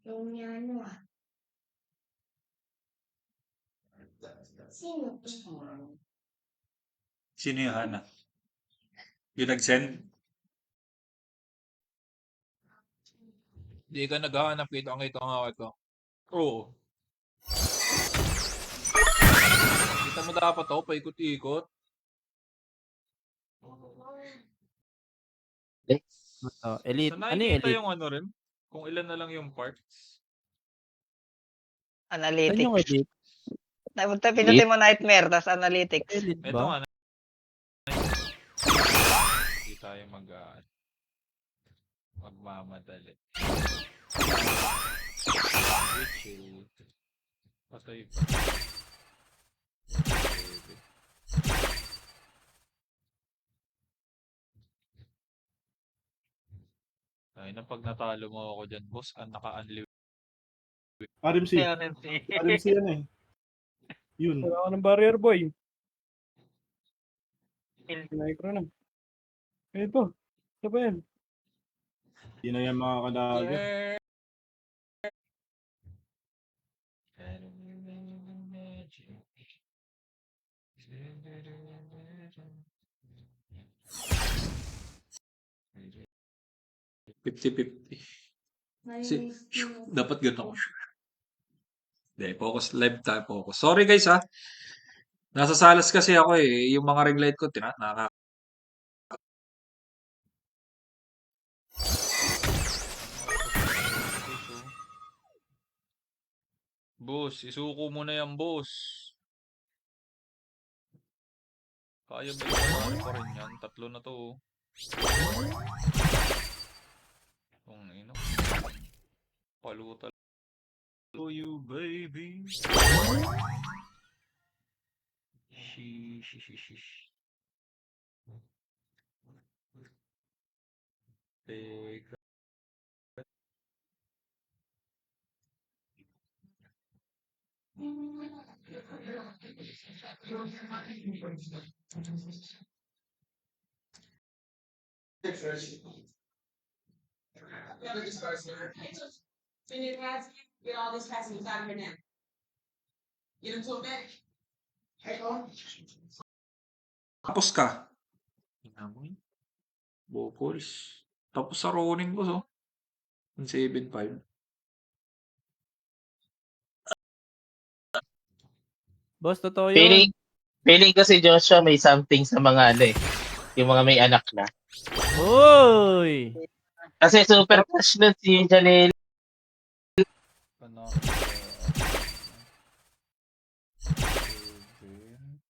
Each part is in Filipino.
Yung ano ah. Sino? Sino yung Hana? Yung nag-send? Hindi ka naghahanap, kita nga ito. Oo. Kita mo dapat ako, paikot-ikot. Elite. Sa Ano yung nakikita elite? yung ano rin? Kung ilan na lang yung parts. Saan Analytics. yung elite? Pinutin mo nightmare, tapos analytics. Elite Ito ba? nga. Hindi tayo magmamadali. Chill. Patay pa. Ay, na pag natalo mo ako dyan, boss, naka-unlive. RMC. RMC yan eh. Yun. Wala ka ng barrier boy. Micro na. Ayun po. Ito pa yan. Hindi na yan mga kalaga. Dapat ganun ako. Hindi, focus. Live tayo, focus. Sorry guys ha. Nasa salas kasi ako eh. Yung mga ring light ko, Boss, isuko mo na yan, boss. Kaya ba yung pa rin yan? Tatlo na to. Kung ino. Palutal. To you, baby. Shish. Take that. Get all this passing out of here now. Get him to a bed. Hey, on. Tapos ka. Inamoy. Vocals. Tapos sa Ronin ko, so. 7.5. Boss, totoo yun. Feeling ko si Joshua may something sa mga yung mga may anak na. Uy! Kasi super crush nun si Janelle. Ano?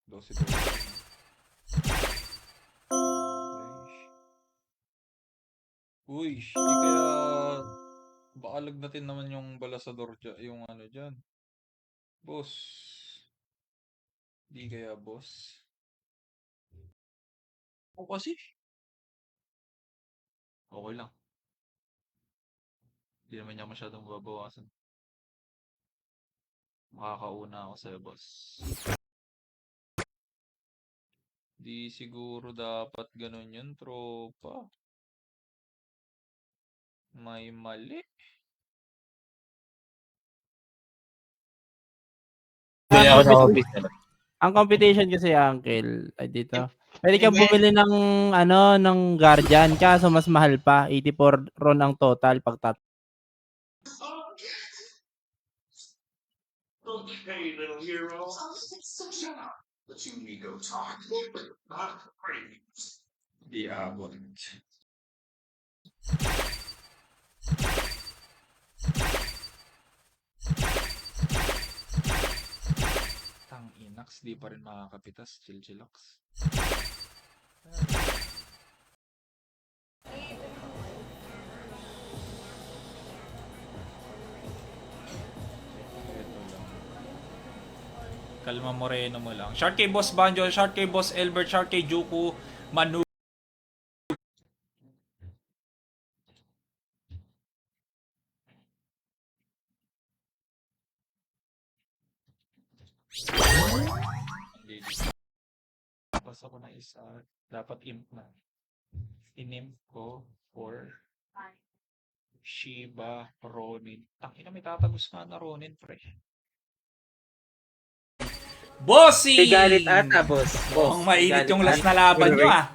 12. Uy, di kaya baka lagnatin naman yung balasador dyan, yung ano dyan. Boss. Di kaya, boss. O kasi. Okay lang. Di naman niya masyadong babawasan. Makakauna ako sa'yo, boss. Di siguro dapat ganun yun, tropa. May mali. Ang competition kasi, Uncle, ay dito. Pwede kang bumili ng ng Guardian, kaso mas mahal pa. 84 ron ang total pag Okay, little hero. Shut up. Let you me go talk. Not crazy. Di abot. Tang inax, di pa rin makakapitas. Chill-chillax. Kalma Moreno mo lang. Short kay Boss Banjo, short kay Boss Elbert, short kay Juku, Manu. Tapos ako na isa. Dapat imp na. Inimp ko for Shiba, Ronin. Tangina, may tatagos nga na Ronin, pre. Bossy! Galit ata, boss. Mukhang mainit Galit yung last ata. na laban nyo ah.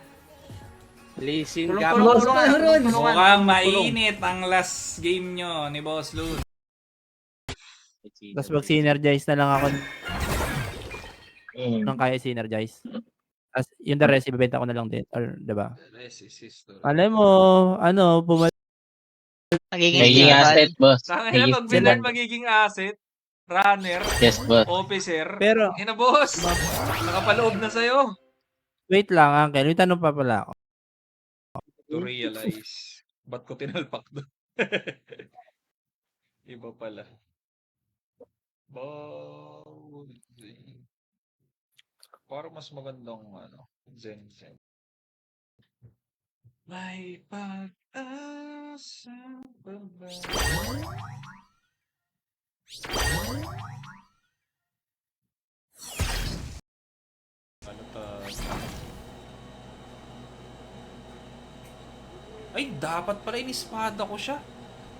Lisin Tulong, ka. tulong, Boss, tulungan, tulungan. tulungan. Mukhang mainit ang last game nyo ni Boss Luz. Tapos mag-synergize na lang ako Mm. ng kaya synergize. Tapos yung the rest, ibebenta ko na lang din. Or, diba? Resist. Alam mo, ano, Magiging asset, boss. Tangina, pag Magiging Bernard asset. magiging asset, runner, Yes, boss. officer. Pero- Ina boss, nakapaloob na sa'yo. wait lang, Uncle. May tanong pa pala ako. To realize. Ba't ko tinalpak doon? Iba pala. Bawsi. Parang mas magandang Zen. May pag-asa pa ba? Ay, dapat pala in-espada ko siya.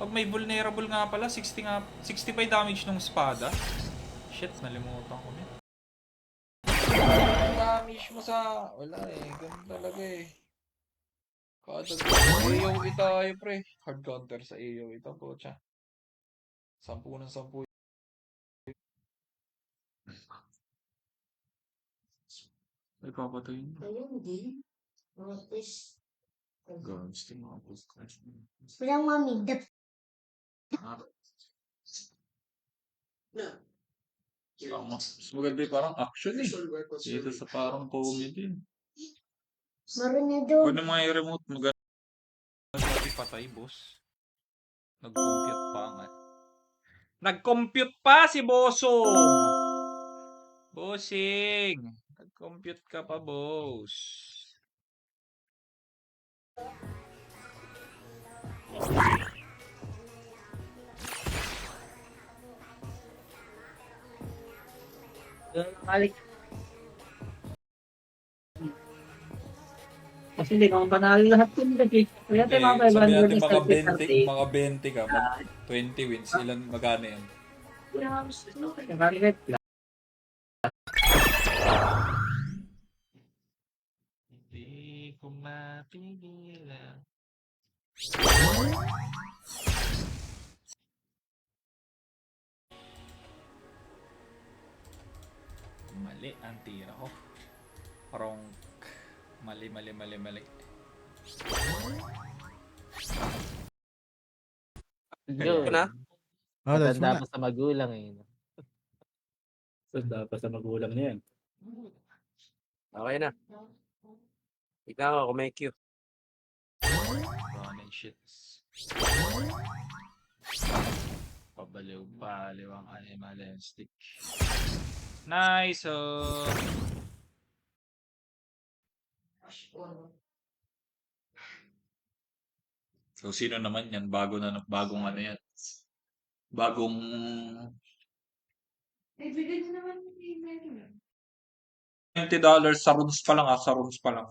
Pag may vulnerable nga pala, 65 damage ng espada. Shit, nalimutan ko na. Damage mo sa... Wala eh, ganun talaga eh. Kada AOE tayo pre. Hard counter sa AOE ito po siya. 10 ng 10. Ay, papatayin mo. Guns, mga postcards. Walang mamigdap. Mas maganda yung parang action eh. Dito sa parang comedy. Meron na doon. Pwede mga i-remote maganda. Patay, boss. Nag-compute pa nga. Nag-compute pa si Boso. Bossing, nag-compute ka pa, boss. Kasi hindi naman panalo lahat yun. Kaya tayo mga Sabi 500 natin is mga 20 ka, mag 20 wins, ilan magana yan? Hindi ko mapigilan. Mali ang tira ko. Wrong. Mali. Yun. na? Matanda pa sa magulang eh. Dapat sa magulang niya yan. Okay na. Ikaw ako, may Q. Running shits. Pabaliw-baliw ang animal and stick. Nice, oh. So, sino naman yan? Bagong ano yan? Bagong... $90 sa rooms pa lang sa rooms pa lang.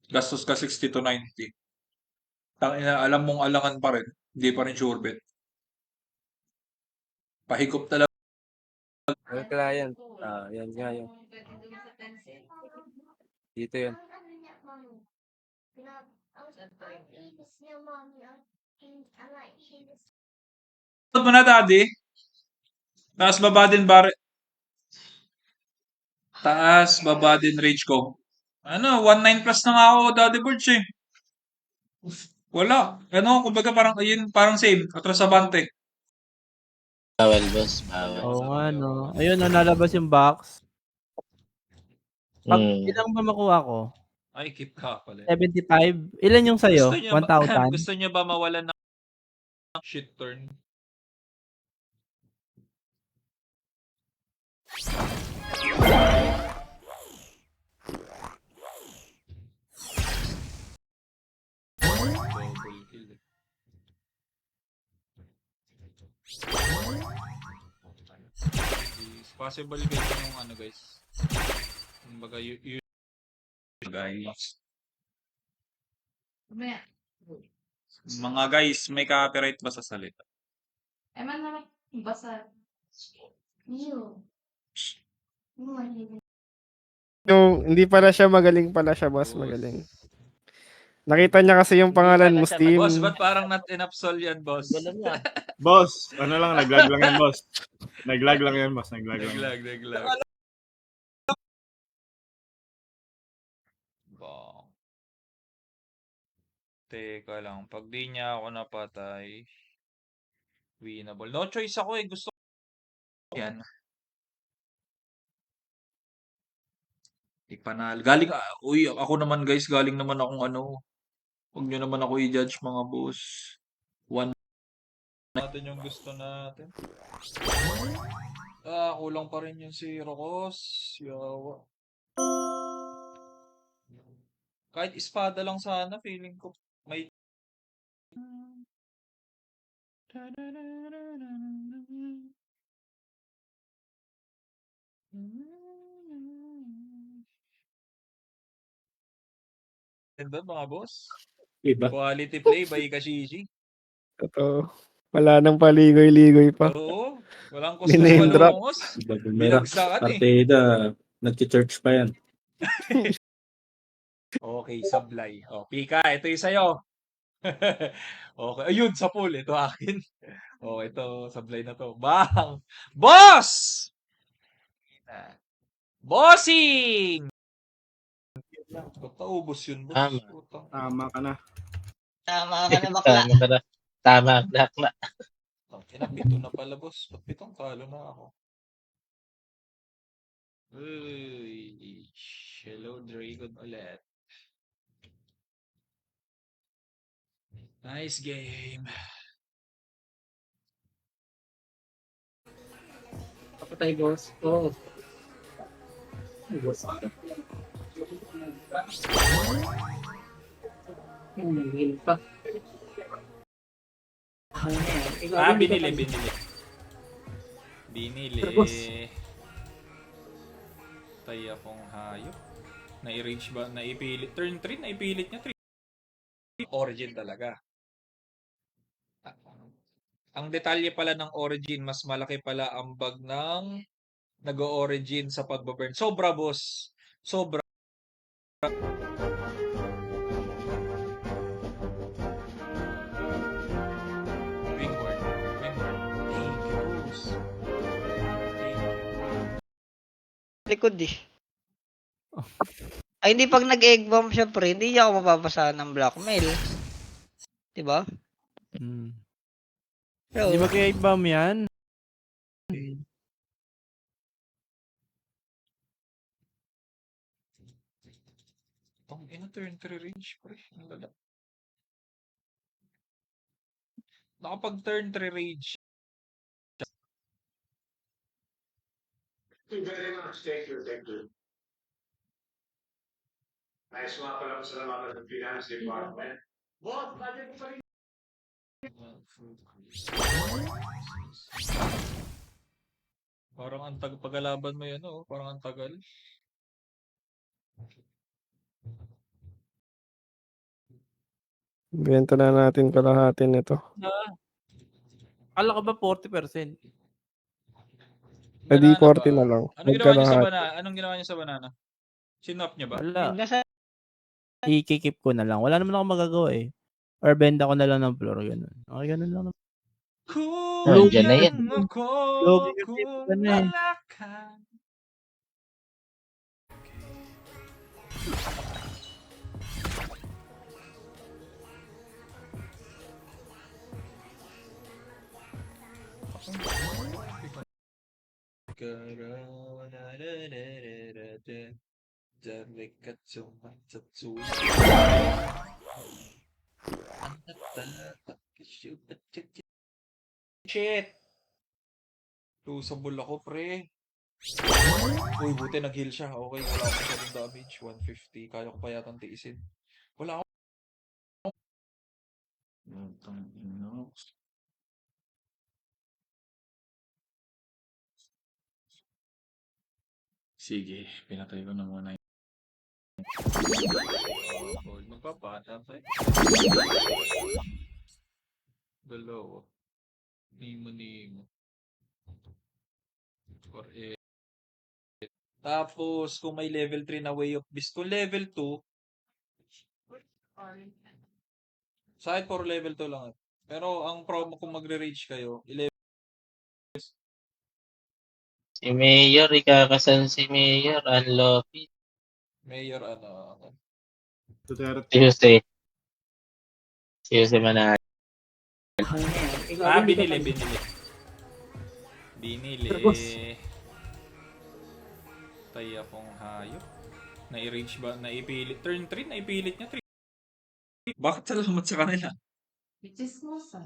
Gastos ka 60 to 90. Tangina, alam mong alangan pa rin. Hindi pa rin sure bet. Pahigop talaga. Ano client? Yan nga yun. Dito yun. Ano mo na, daddy? Taas baba din bar. Taas baba din rage ko. Ano, 19 plus na nga ako, daddy Birds eh. Wala. Ano, kumbaga parang, ayun, parang same. Atras sa bante. Bawal, boss. Bawal. Oo nga, no. Ayun, nalabas yung box. Pag ilang ba makuha ko? Ay, keep ka pala. 75? Ilan yung sa'yo? Gusto niyo ba- 1,000? Gusto niyo ba mawalan ng shit turn? Double kill eh. Is possible guys yung ano guys. Kumbaga guys. Mga guys, may copyright ba sa salita? Eh, man naman, basa. Iyo. Yung hindi pala siya magaling pala siya, boss. Magaling. Nakita niya kasi yung pangalan pala siya Muslim. Boss, ba't parang not enough sol yan, boss? Ganun nga. Boss, ano lang, naglag lang yan, boss. Naglag lang yan, boss. Naglag lang. Naglag. Bong. Teka lang, pag di niya ako napatay, winnable. No choice ako eh, gusto ko yan. Ipanal. Galing, uy, ako naman guys, galing naman akong ano. Huwag nyo naman ako i-judge mga boss. One natin yung gusto natin. Kulang pa rin yung si Rocos. Yawa. Kahit espada lang sana, feeling ko may... Ganda mga boss. Diba? Quality play by Kashishi. Totoo. Wala nang paligoy-ligoy pa. Oo. Walang Miname drop. kustos Binagsakan eh. Partida, nag-church pa yan. Okay, sablay. O, Pika, ito yung sa'yo. Okay. Ayun, sa pool. Ito akin. O, ito, sablay na to. Bang! Boss! Bossing! Ba't naubos yun, boss? Tama. Putang- Tama ka na. Tama ka na bakla. Tama ka na. Tama ang dakla. Tangina, pito na pala, boss. Ba't pitong talo na ako? Uy, hello, Dragon ulit. Nice game. Kapatay, boss. Oo. Boss. Nangil pa. Binili. Boss. Tay akong hayop. Na-range ba? Naipilit. Turn 3, naipilit niya. 3. Origin talaga. Ang detalye pala ng origin, mas malaki pala ang bag ng nag-origin sa pagbaburn. Sobra, boss. Sobra. Wingward. Thank you, boss. Thank you. Likod eh. Ay, hindi pag nag-egg bomb siya, pre, hindi niya ako mapapasahan ng blackmail. Diba? Pero, Di ba kaya ibam yan? Ina turn 3 range, pre. Ang lala. Nakapag turn 3 range. Thank you very much. Thank you. Nice mga pala sa salamat ng Finance Department. Boss, budget pa rin. Parang ang pagkalaban mo yan, oh. Parang ang tagal. Benta na natin kalahati nito. Akala ko ba 40%? Eh di Banana 40 ba? na lang. Anong ginawa niya sa Magkalahati. banana? Anong ginawa niya sa banana? Sinop niya ba? Wala. nasa I-keep ko na lang. Wala naman ako magagawa eh. Or benda ko na lang ng floor. Ganun. Okay, ganun lang. Nandiyan na yan. Ako, Logi kasi kung ano eh. wala ka. Shit! Lusable ako, pre. Uy, buti nag-heal siya. Okay, wala akong masyadong damage. 150. Kaya ko pa yatang tiisin. Wala ako. Sige, pinatay ko na muna. Magpapatay. Dalawa. Nimo. For Tapos, kung may level 3 na Way of Beast, kung level 2, sa akin for level 2 lang. Pero ang promo kung magre-rage kayo, Si Mayor, ikakasal si Mayor. Unlawful. Mayor, Duterte. Si Jose Manalo. binili. Tay akong hayop. Nai-rage ba? Naipilit. Turn 3, naipilit niya 3. Bakit salamat sa kanila? Chismosan.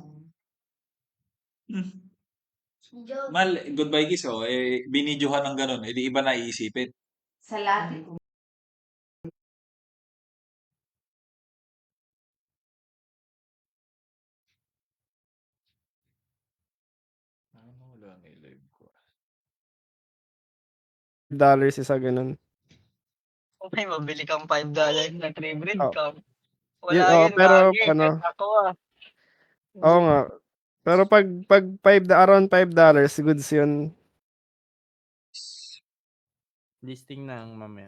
Mal, goodbye kiss oh. Binidyohan ng ganun. Di iba na iisipin. Sa lahat ko. Ano lang i-live ko. $5 isa ganun. Okay, mabili kang $5 na 3 bread Oh. ka. Yun, Wala yun, pero gagi. ano, Ako oo nga. Pero pag around $5, goods yun. Listing na ang mamaya.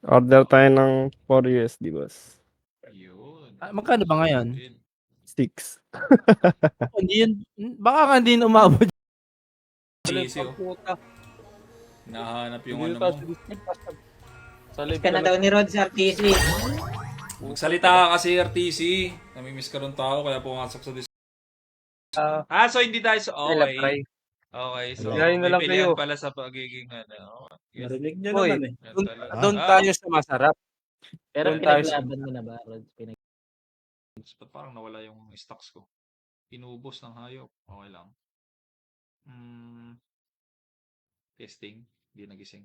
Order tayo ng $4 boss. Yun. Magkano ba ngayon? 6. Hindi yun, baka nga hindi na umabot. Cheesy oh. Nahanap yung ano mo. ka na daw ni Rod sa RTC. Magsalita ka kasi RTC. Namimiss ka ng tao kaya pumasok sa so hindi tayo sa okay. Okay, so Bilahin na lang pipilian kayo. pala sa pagiging ano. Yes. Narinig niyo Hoy, naman eh. Yan talaga. Doon tayo sa masarap. Pero Doon tayo sa- pinaglaban mo na ba, Rod? Ba't parang nawala yung stocks ko? Inubos ng hayop. Okay lang. Testing. Hindi nagising.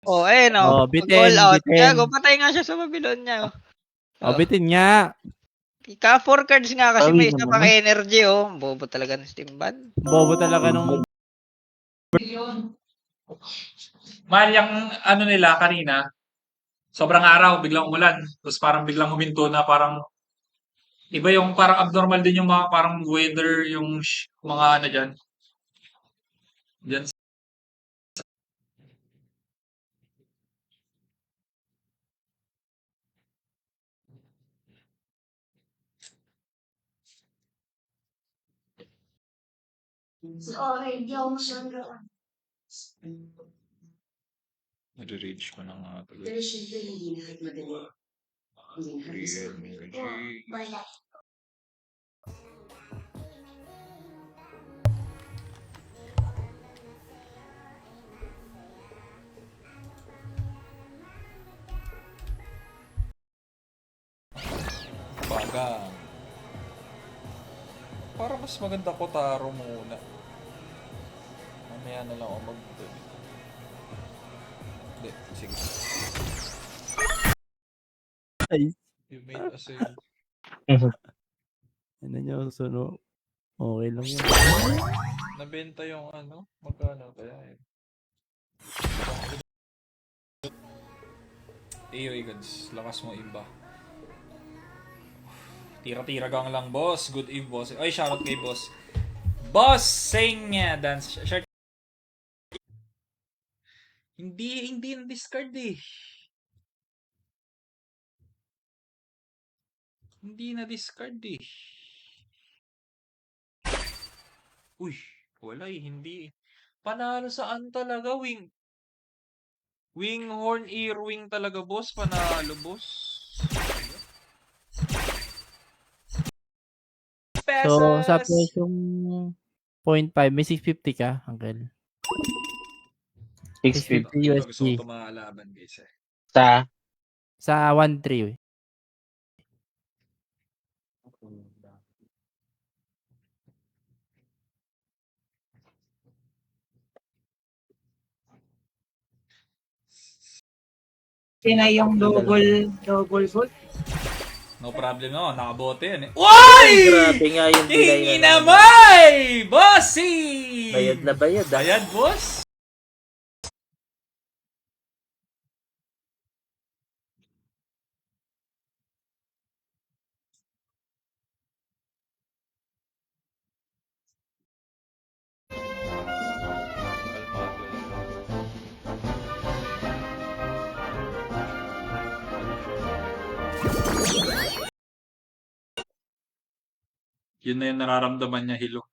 Oh, eh no. Oh, bitin, All out. bitin. Gago, patay nga siya sa Babylon niya. O, bitin nga. Ika 4 cards nga kasi Ay, may isa naman. pang energy oh. Bobo talaga ng Steam Ban. Bobo talaga nung Mahal yung ano nila kanina, sobrang araw, biglang umulan. Tapos parang biglang huminto na parang iba yung parang abnormal din yung mga parang weather, yung mga ano dyan. Dyan Nare-rage ko na nga tuloy. Bagang. Para mas maganda ko taro muna. Mamaya na lang ako Hindi, sige. Ay. You made a sale. Ano nyo, suno. Okay lang yun. Nabenta yung ano? Magkano kaya eh? Iyo, Igads. Lakas mo, Imba. Tira-tira gang lang, boss. Good eve, boss. Ay, shoutout kay boss. Boss, sing dance. Shirt. Hindi na-discard eh. Hindi na-discard eh. Uy, wala eh. Hindi eh. Panalo saan talaga, Wing? Winghorn Earwing talaga, boss. Panalo, boss. So, sa presyong 0.5, may 650 ka, Uncle. 650 Gusto USD. ko tumalaban, guys eh. Sa 1.3 eh. Sina yung double gold. No problem no, nakabote yan eh. Uy! Grabe nga yung delay Tingi na naman! Bossy! Bayad na bayad. Bayad, boss? Yun na yung nararamdaman niya, Hilo.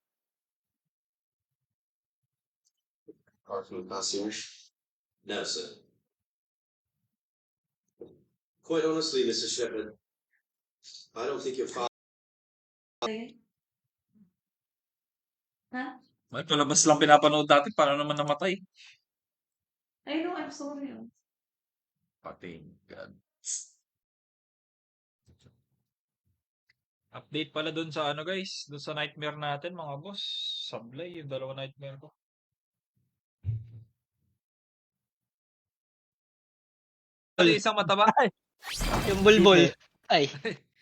No, sir. Quite honestly, Mr. Shepard, I don't think your father. Ha? May palabas lang pinapanood dati, paano naman namatay? I know, I'm sorry. Pating God. Update pala dun sa ano guys, dun sa nightmare natin mga boss. Sablay, yung dalawa nightmare ko. Ay, isang mataba. Yung bulbul. Ay.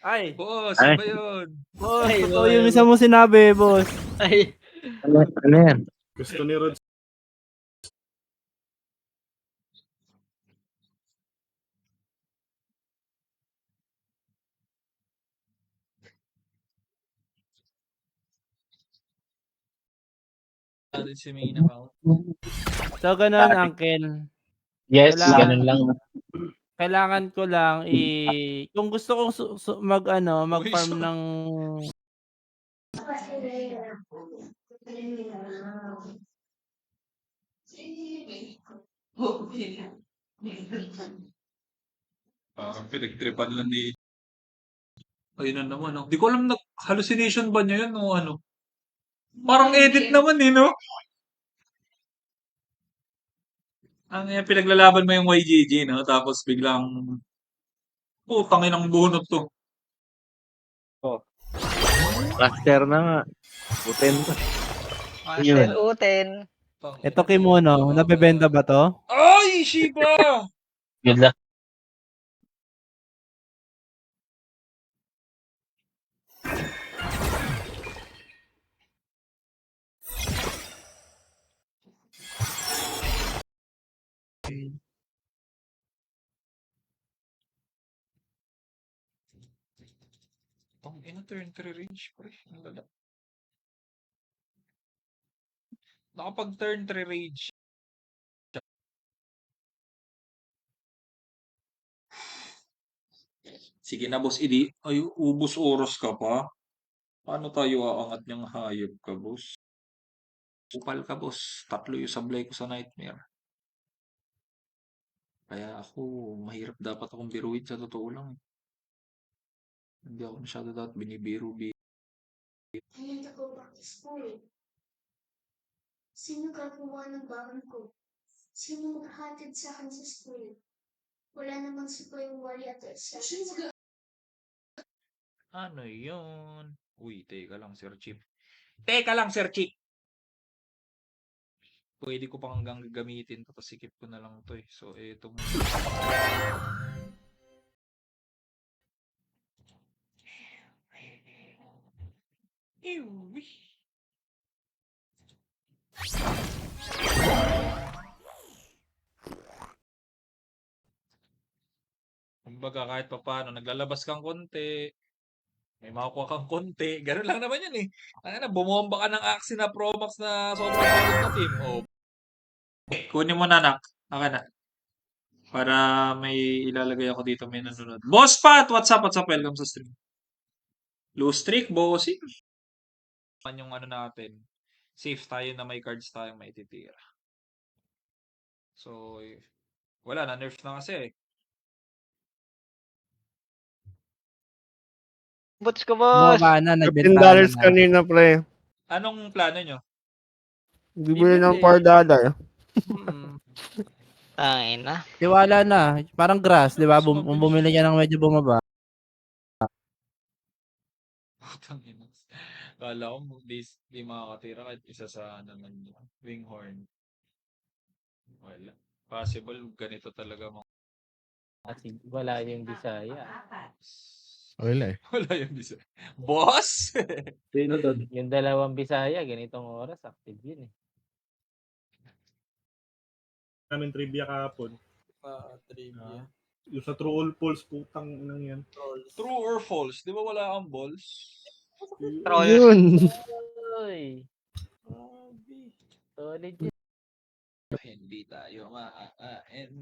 Ay, Boss, Ay. ano ba yun? boss, Ay, totoo boy. yung isa mo sinabi, boss. Ay. Ano yan? Gusto ni Rod Natin si Mina Pao. So, ganun, Uncle. Yes, Kailangan- ganun lang. Kailangan ko lang kung gusto kong mag-farm Uy, ng Parang pinagtripan lang ni... Ayun na naman, no? Di ko alam, hallucination ba niya yun o ano? Parang edit naman eh, no? Ano yan, pinaglalaban mo yung YGG, no? Tapos biglang... Putang inang bunot to. Master na nga. Butin pa. Master Uten. ito kimono, nabebenta ba to? Ay, Shiba! Good luck. Tong ina, turn 3 range, pre. Ang lala. Nakapag turn 3 range. Sige na, boss. Ay, ubos oras ka pa. Paano tayo aangat niyang hayop ka, boss? Upal ka, boss. Tatlo yung sablay ko sa nightmare. Kaya ako, mahirap dapat akong biruin sa totoo lang. Hindi ako masyado dapat binibiru-biru. I need to go back to school. Sino gagawa ng baon ko? Sino maghahatid sa akin sa school? Wala naman si Kuya Wally at Elsa. Ano yun? Uy, teka lang, Sir Chip. Teka lang, Sir Chip! Pwede ko pang hanggang gagamitin to, tapos sikip ko na lang to eh. So, eto mo. Ew. Kumbaga kahit pa paano, naglalabas kang konti, may makukuha kang konti, ganun lang naman yun eh. Ano, bumomba ka ng Axie na Pro Max na sobrang solid na team. Oh. Kunin mo na, nak. Akin na. Para may ilalagay ako dito, may nanonood. Boss Pat! What's up? What's up? Welcome sa stream. Low streak, bossing. Yung ano natin, safe tayo na may cards tayong maititira. So, wala, na-nerf na kasi eh. Boots ko, boss. Bumaba na, $15 nagbenta na. kanina, pre. Anong plano nyo? Bibili ng Bibili. $4. Tangin na. Tiwala na. Parang grass, di ba? Mas mabilis. Bumili ka ng medyo bumaba. Putang ina. Kala ko di makakatira kahit isa sa naman Winghorn. Wala. Possible ganito talaga mo. Kasi wala yung Bisaya. Wala eh. Wala yung bisa. Boss! Sino doon? Yung dalawang Bisaya, ganitong oras, active yun eh. Namin trivia kahapon. Trivia. Yung sa True or False, putang inang yan. True or false? Di ba wala kang balls? Troll. Yun. Uy! Solid yun. Hindi tayo maain.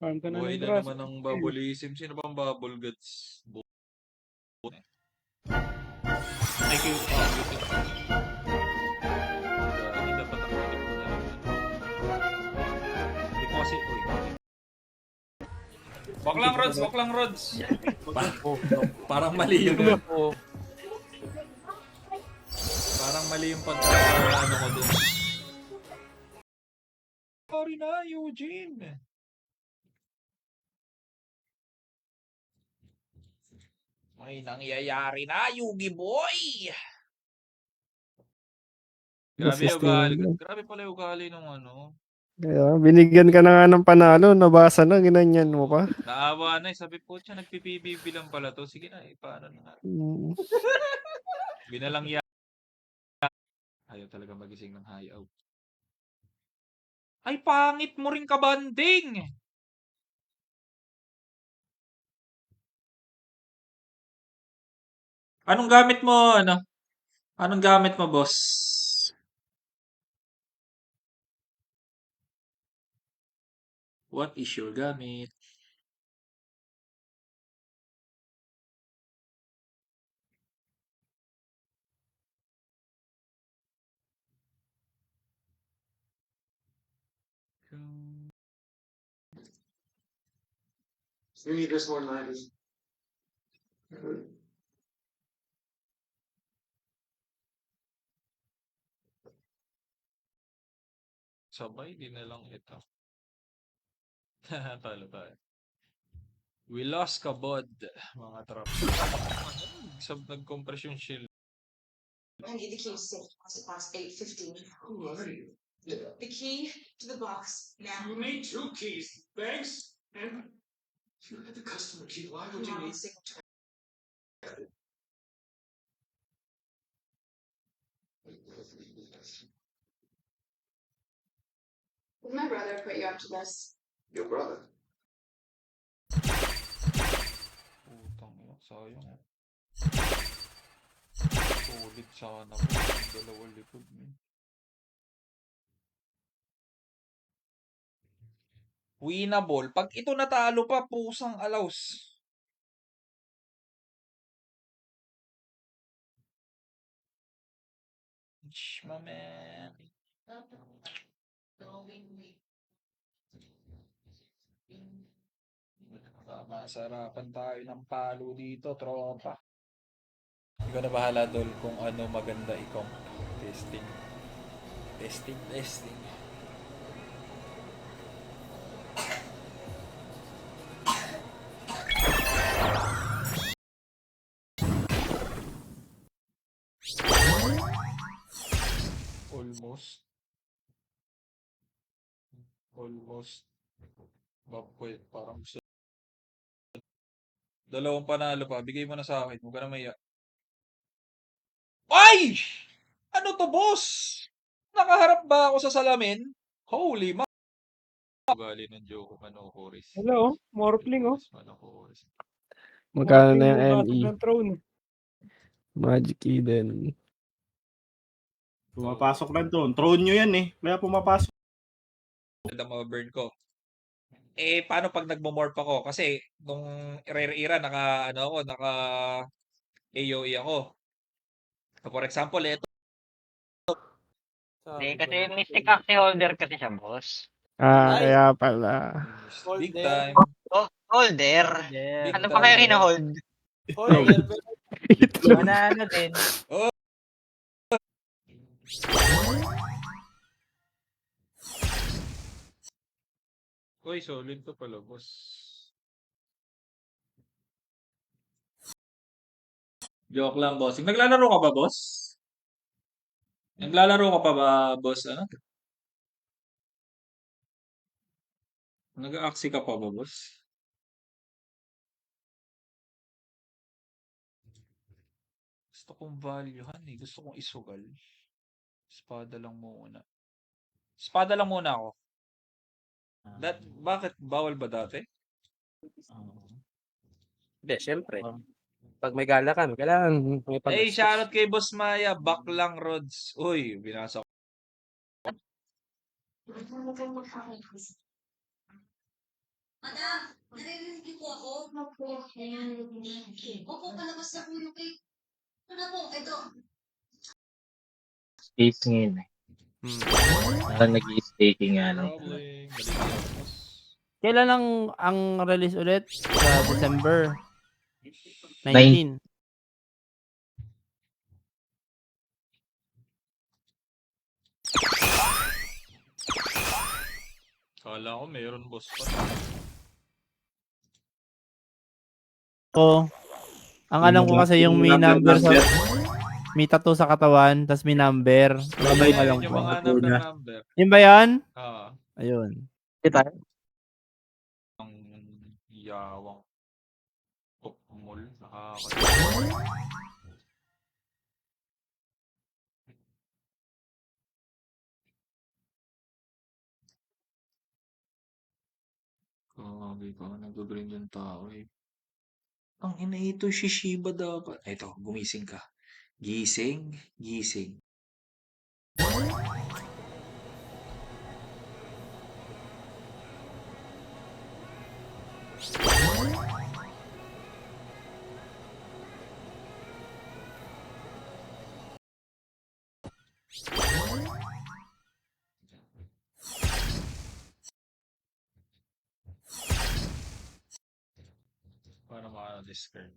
Farm ka na Buhay ng na grass. naman ng bubbleism. Sino bang bubble guts? Thank you. Hindi dapat ang pinig ko na naman. Hindi ko kasi, uy. Wag lang, Rods. Wag lang, Rods. Parang mali yun. Parang mali yung ano ko dun. Sorry na, Eugene. May nangyayari na, Yugi boy! Grabe yung ugali. Grabe pala yung ugali ng ano. Kaya, binigyan ka na nga ng panalo, nabasa na, ginanyan mo pa. Naawa na eh. Sabi po siya, nagpipibibi lang pala to. Sige na, paano na. Mm. Binalang ya. Ayaw talaga magising ng hayaw. Ay, pangit mo rin kabanding! Anong gamit mo, ano? Anong gamit mo, boss? What is your gamit? You need this more than I do. Sabay, di na lang ito. Talo tayo. We lost kabod, mga trap. Nag-compress yung shield. I need the key to safe deposit box 815. Who are you? The key to the box now. You need 2 keys. Thanks. And if you had the customer key, why would you Come on, need... signatory. Did my brother put you up to this? Your brother. Putang ina, sayang eh. Solid sana po yung dalawang likod mo. Winnable. Pag ito natalo pa, pusang alaws. Shh, my man. Masarapan tayo ng palo dito, tropa. Ikaw na bahala, Dol, kung ano maganda ikong testing. Testing. Almost. Bapoy, parang gusto. Dalawang panalo pa. Bigay mo na sa akin. Huwag ka na maya. Ay! Ano to, boss? Nakaharap ba ako sa salamin? Holy ma... Ugali ng joke, Manokoris. Hello, Morphling, oh. Manokoris. Magkano na yung Battle ME? ng Throne. Magic Eden. Pumapasok lang to. Throne nyo yan eh. Kaya pumapasok. Ang ma-burn ko. Eh, paano pag nagmo-morph ako? Kasi, nung ire-ira, naka AOE ako. So, for example, ito. Hindi, kasi Mystic Axe holder kasi siya, boss. Kaya pala. Big time. Oh, holder. Big Ano pa kayo time. rin-hold? Manalo din. Uy, solid to pala, boss. Joke lang, boss. Naglalaro ka ba, boss? Naglalaro ka pa ba, boss? Ano? Nag-aaksi ka pa ba, boss? Gusto kong valuehan eh. Gusto kong isugal. Espada lang muna. Espada lang muna ako. Bakit? Bawal ba dati? Hindi, syempre. Pag may gala ka, kailangan may Eh, shoutout kay Boss Maya. Baklang Rods. Uy, binasa ko. Madam, naririnig niyo po ako? Opo, narinig niyo. Opo, palabas na po yung cake. Ano po, ito. Space ngayon eh. Parang nag-i-staking nga lang. Rolling. Balik na, boss. Kailan ang release ulit? Sa December 19. Kala ko meron boss pa. So, ang alam ko kasi yung may number sa may tattoo sa katawan, tas may number. Sabay Yung alam yung ko. mga number. Yun ba yan? Ah, Ayun. Kita. ang yawang tukmol. Nakakatawa. Grabe ka, nag-grind yung tao eh. Ang ina ito, Shishiba dapat. Ito, gumising ka. Gising, gising. Para maka-discard.